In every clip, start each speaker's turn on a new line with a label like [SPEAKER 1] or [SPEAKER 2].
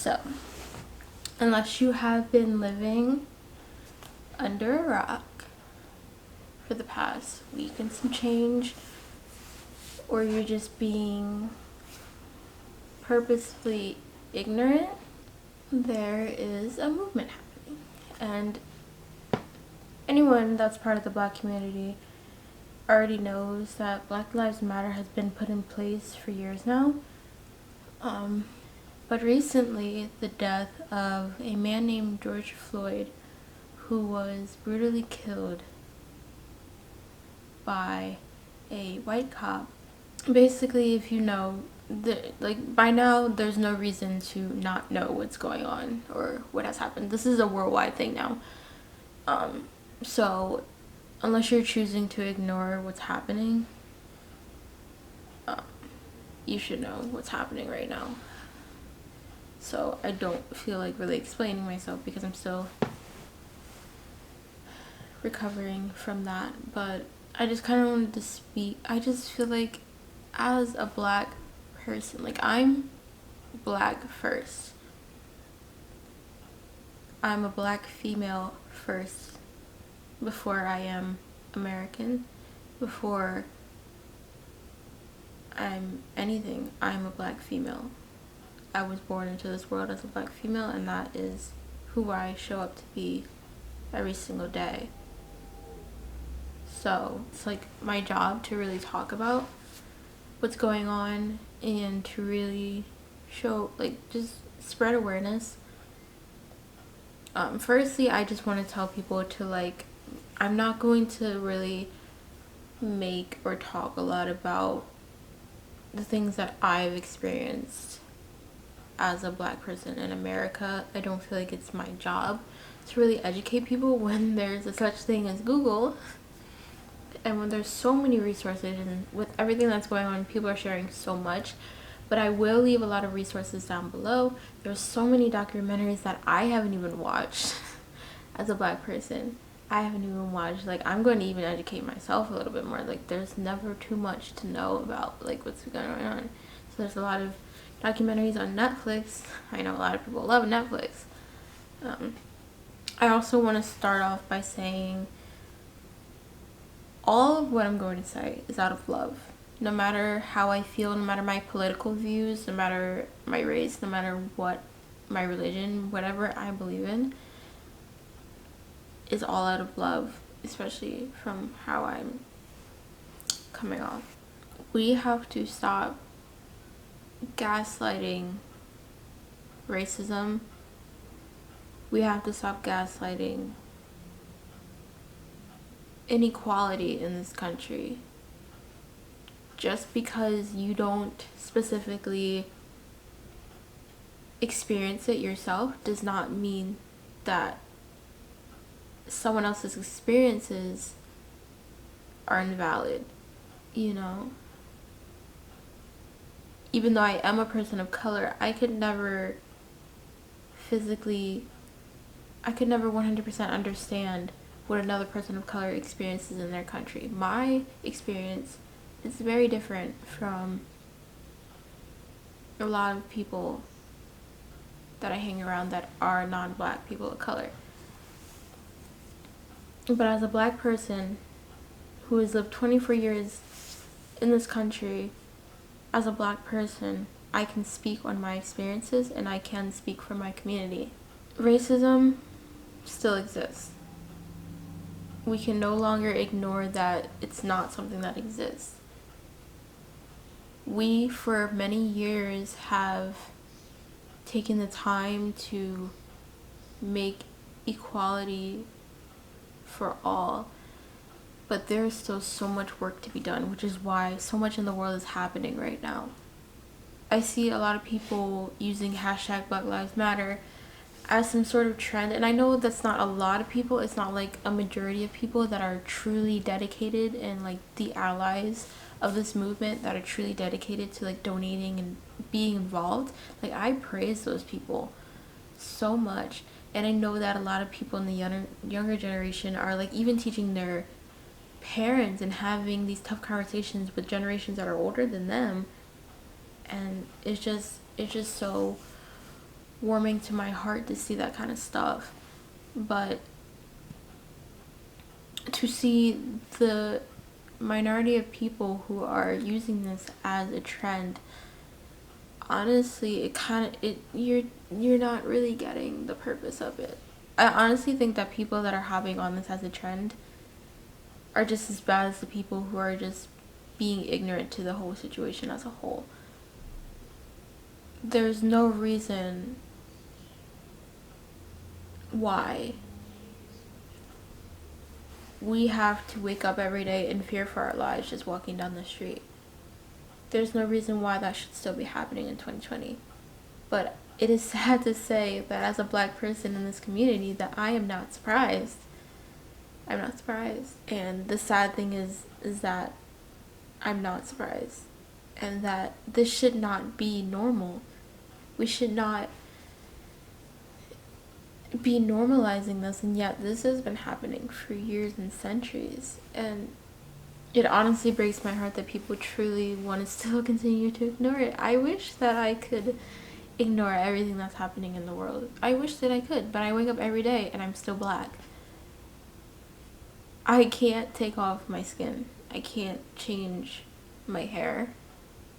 [SPEAKER 1] So, unless you have been living under a rock for the past week and some change, or you're just being purposefully ignorant, there is a movement happening. And anyone that's part of the Black community already knows that Black Lives Matter has been put in place for years now. But recently, the death of a man named George Floyd, who was brutally killed by a white cop. Basically, if you know, by now, there's no reason to not know what's going on or what has happened. This is a worldwide thing now. So, unless you're choosing to ignore what's happening, you should know what's happening right now. So I don't feel like really explaining myself because I'm still recovering from that. But I just kind of wanted to speak. I just feel like as a Black person, like I'm Black first. I'm a Black female first before I am American, before I'm anything. I'm a Black female. I was born into this world as a Black female, and that is who I show up to be every single day. So it's like my job to really talk about what's going on and to really show, like, just spread awareness. Firstly, I just want to tell people to, like, I'm not going to really make or talk a lot about the things that I've experienced as a Black person in America. I don't feel like it's my job to really educate people when there's a such thing as Google, and when there's so many resources, and with everything that's going on, people are sharing so much. But I will leave a lot of resources down below. There's so many documentaries that I haven't even watched as a Black person. I haven't even watched. Like, I'm going to even educate myself a little bit more. Like, there's never too much to know about, like, what's going on. So there's a lot of documentaries on Netflix. I know a lot of people love Netflix. I also want to start off by saying all of what I'm going to say is out of love. No matter how I feel, no matter my political views, no matter my race, no matter what my religion, whatever I believe in, is all out of love, especially from how I'm coming off. We have to stop gaslighting racism. We have to stop gaslighting inequality in this country. Just because you don't specifically experience it yourself does not mean that someone else's experiences are invalid, you know? Even though I am a person of color, I could never 100% understand what another person of color experiences in their country. My experience is very different from a lot of people that I hang around that are non-Black people of color. But as a Black person who has lived 24 years in this country, as a Black person, I can speak on my experiences and I can speak for my community. Racism still exists. We can no longer ignore that it's not something that exists. We, for many years, have taken the time to make equality for all, but there is still so much work to be done, which is why so much in the world is happening right now. I see a lot of people using hashtag Black Lives Matter as some sort of trend, and I know that's not a lot of people. It's not like a majority of people that are truly dedicated and like the allies of this movement that are truly dedicated to like donating and being involved. Like, I praise those people so much, and I know that a lot of people in the younger generation are like even teaching their parents and having these tough conversations with generations that are older than them, and it's just so warming to my heart to see that kind of stuff. But to see the minority of people who are using this as a trend, honestly, you're not really getting the purpose of it. I honestly think that people that are hopping on this as a trend are just as bad as the people who are just being ignorant to the whole situation as a whole. There's no reason why we have to wake up every day in fear for our lives just walking down the street. There's no reason why that should still be happening in 2020. But it is sad to say that as a black person in this community that I am not surprised. I'm not surprised. And the sad thing is that I'm not surprised. And that this should not be normal. We should not be normalizing this, and yet this has been happening for years and centuries. And it honestly breaks my heart that people truly want to still continue to ignore it. I wish that I could ignore everything that's happening in the world. I wish that I could, but I wake up every day and I'm still black. I can't take off my skin. I can't change my hair.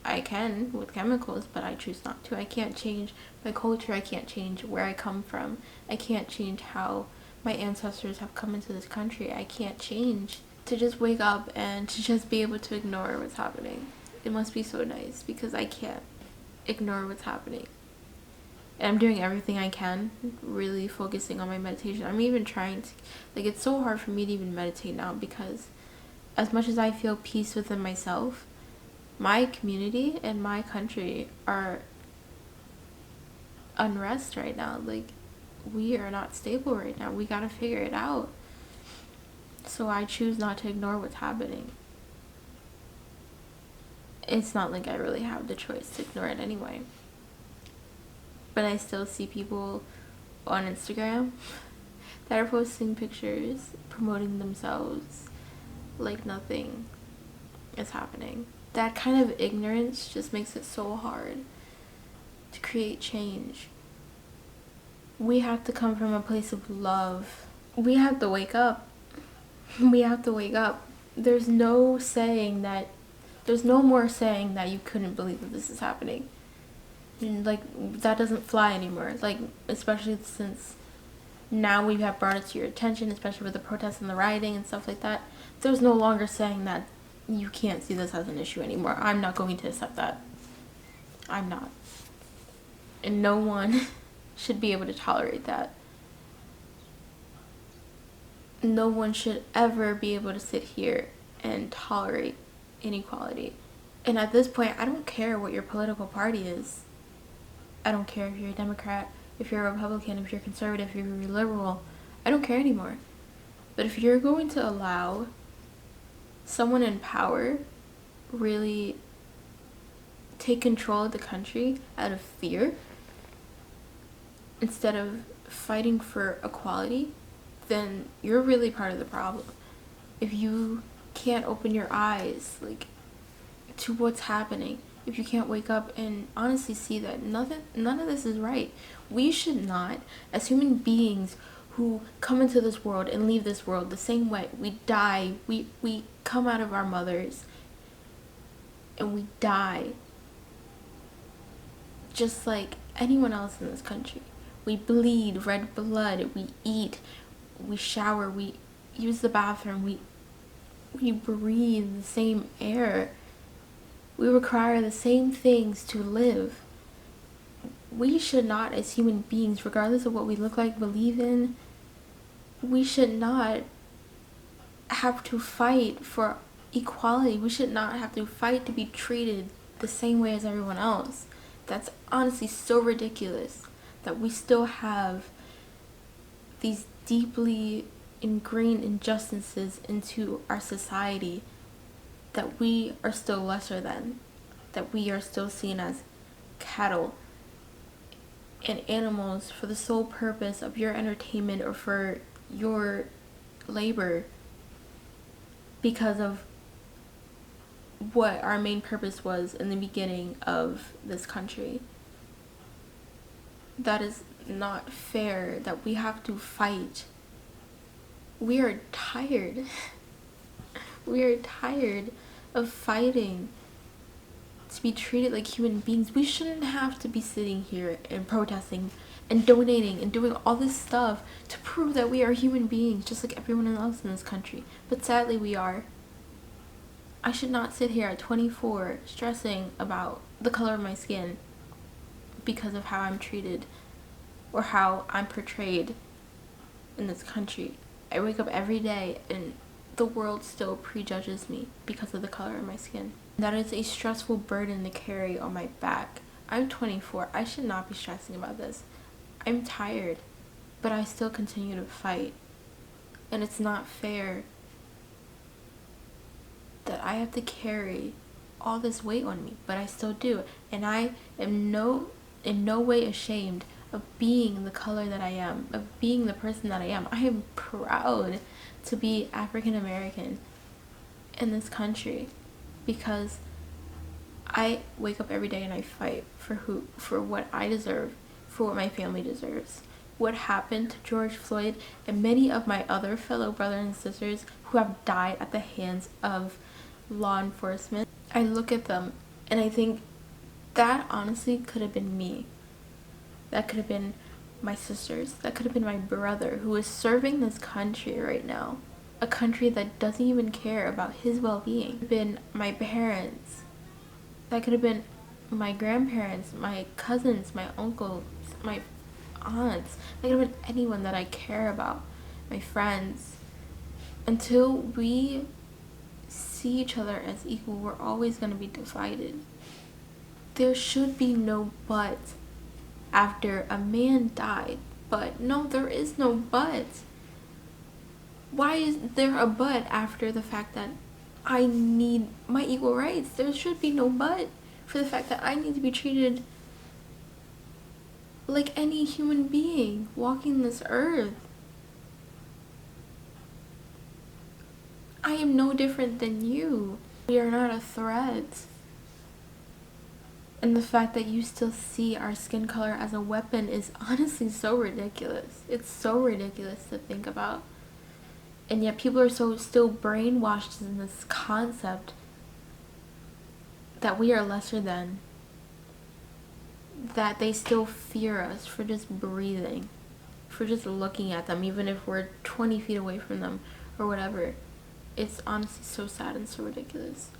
[SPEAKER 1] I can with chemicals, but I choose not to. I can't change my culture. I can't change where I come from. I can't change how my ancestors have come into this country. I can't change to just wake up and to just be able to ignore what's happening. It must be so nice because I can't ignore what's happening. And I'm doing everything I can, really focusing on my meditation. I'm even trying to, it's so hard for me to even meditate now because as much as I feel peace within myself, my community and my country are unrest right now. We are not stable right now. We gotta figure it out. So I choose not to ignore what's happening. It's not like I really have the choice to ignore it anyway. But I still see people on Instagram that are posting pictures, promoting themselves like nothing is happening. That kind of ignorance just makes it so hard to create change. We have to come from a place of love. We have to wake up. We have to wake up. There's no more saying that you couldn't believe that this is happening. That doesn't fly anymore. Especially since now we have brought it to your attention, especially with the protests and the rioting and stuff like that. There's no longer saying that you can't see this as an issue anymore. I'm not going to accept that. I'm not. And no one should be able to tolerate that. No one should ever be able to sit here and tolerate inequality. And at this point, I don't care what your political party is. I don't care if you're a Democrat, if you're a Republican, if you're conservative, if you're liberal. I don't care anymore. But if you're going to allow someone in power really take control of the country out of fear instead of fighting for equality, then you're really part of the problem. If you can't open your eyes to what's happening, if you can't wake up and honestly see that none of this is right, we should not, as human beings who come into this world and leave this world the same way, we die, we come out of our mothers and we die just like anyone else in this country. We bleed red blood, we eat, we shower, we use the bathroom, we breathe the same air. We require the same things to live. We should not, as human beings, regardless of what we look like, believe in, we should not have to fight for equality. We should not have to fight to be treated the same way as everyone else. That's honestly so ridiculous that we still have these deeply ingrained injustices into our society, that we are still lesser than, that we are still seen as cattle and animals for the sole purpose of your entertainment or for your labor because of what our main purpose was in the beginning of this country. that is not fair that we have to fight. We are tired. We are tired of fighting to be treated like human beings. We shouldn't have to be sitting here and protesting and donating and doing all this stuff to prove that we are human beings just like everyone else in this country. But sadly we are. I should not sit here at 24 stressing about the color of my skin because of how I'm treated or how I'm portrayed in this country. I wake up every day and the world still prejudges me because of the color of my skin. That is a stressful burden to carry on my back. I'm 24. I should not be stressing about this. I'm tired, but I still continue to fight. And it's not fair that I have to carry all this weight on me, but I still do. And I am in no way ashamed of being the color that I am, of being the person that I am. I am proud to be African American in this country because I wake up every day and I fight for what I deserve, for what my family deserves. What happened to George Floyd and many of my other fellow brothers and sisters who have died at the hands of law enforcement, I look at them and I think that honestly could have been me. That could have been my sisters. That could have been my brother who is serving this country right now. A country that doesn't even care about his well-being. It could have been my parents. That could have been my grandparents, my cousins, my uncles, my aunts. That could have been anyone that I care about. My friends. Until we see each other as equal, we're always going to be divided. There should be no but after a man died. But no, there is no but. Why is there a but after the fact that I need my equal rights? There should be no but for the fact that I need to be treated like any human being walking this earth. I am no different than you. We are not a threat. And the fact that you still see our skin color as a weapon is honestly so ridiculous. It's so ridiculous to think about. And yet people are still brainwashed in this concept that we are lesser than. That they still fear us for just breathing. For just looking at them, even if we're 20 feet away from them or whatever. It's honestly so sad and so ridiculous.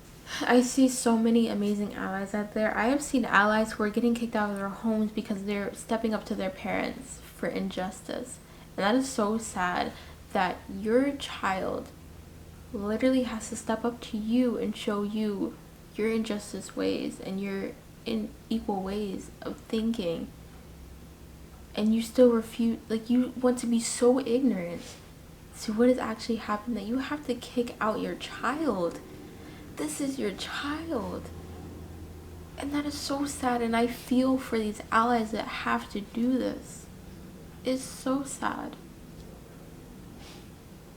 [SPEAKER 1] I see so many amazing allies out there. I have seen allies who are getting kicked out of their homes because they're stepping up to their parents for injustice. And that is so sad that your child literally has to step up to you and show you your injustice ways and your unequal ways of thinking. And you still refute, like you want to be so ignorant to what has actually happened that you have to kick out your child. This is your child. And that is so sad, and I feel for these allies that have to do this. It's so sad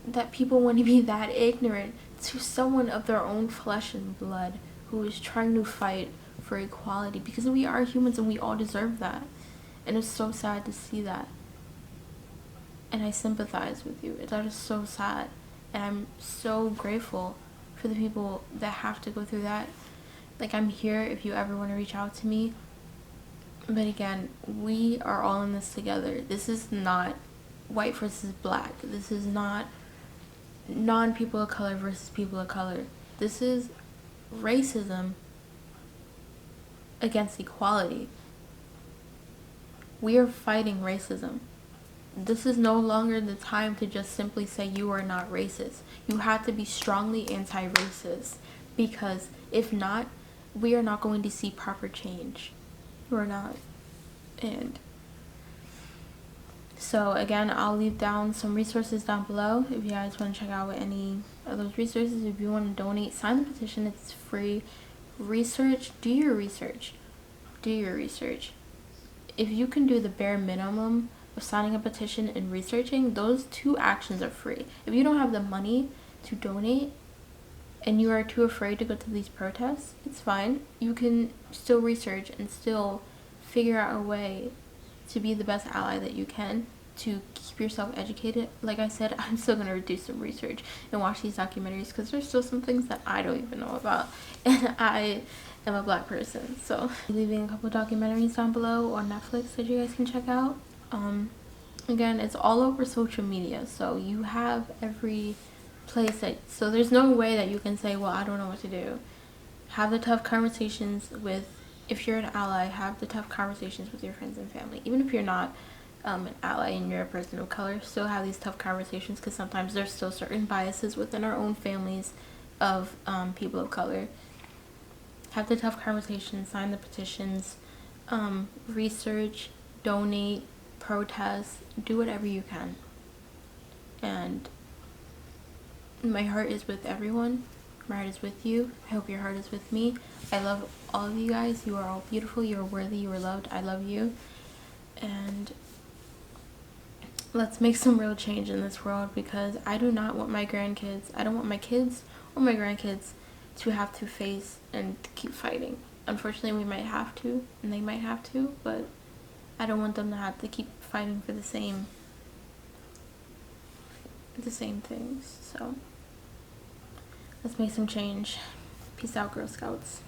[SPEAKER 1] that people want to be that ignorant to someone of their own flesh and blood who is trying to fight for equality, because we are humans and we all deserve that. And it's so sad to see that. And I sympathize with you. That is so sad. And I'm so grateful for the people that have to go through that. Like, I'm here if you ever want to reach out to me. But again, we are all in this together. This is not white versus black. This is not non-people of color versus people of color. This is racism against equality. We are fighting racism. This is no longer the time to just simply say you are not racist. You have to be strongly anti-racist, because if not, we are not going to see proper change. We're not. And so again, I'll leave down some resources down below if you guys want to check out any of those resources. If you want to donate, sign the petition. It's free. Research. Do your research. Do your research. If you can do the bare minimum of signing a petition and researching, those two actions are free. If you don't have the money to donate and you are too afraid to go to these protests, it's fine. You can still research and still figure out a way to be the best ally that you can, to keep yourself educated. Like I said, I'm still going to do some research and watch these documentaries because there's still some things that I don't even know about, and I am a black person. So leaving a couple documentaries down below on Netflix that you guys can check out. Again, it's all over social media, so you have every place that, so there's no way that you can say, well, I don't know what to do. Have the tough conversations with, if you're an ally, have the tough conversations with your friends and family. Even if you're not an ally and you're a person of color, still have these tough conversations, because sometimes there's still certain biases within our own families of people of color. Have the tough conversations, sign the petitions, research, donate, protest, do whatever you can. And my heart is with everyone. My heart is with you. I hope your heart is with me. I love all of you guys. You are all beautiful. You are worthy. You are loved. I love you. And let's make some real change in this world, because I do not want my grandkids, I don't want my kids or my grandkids to have to face and keep fighting. Unfortunately, we might have to, and they might have to, but I don't want them to have to keep fighting for the same things. So let's make some change. Peace out, Girl Scouts.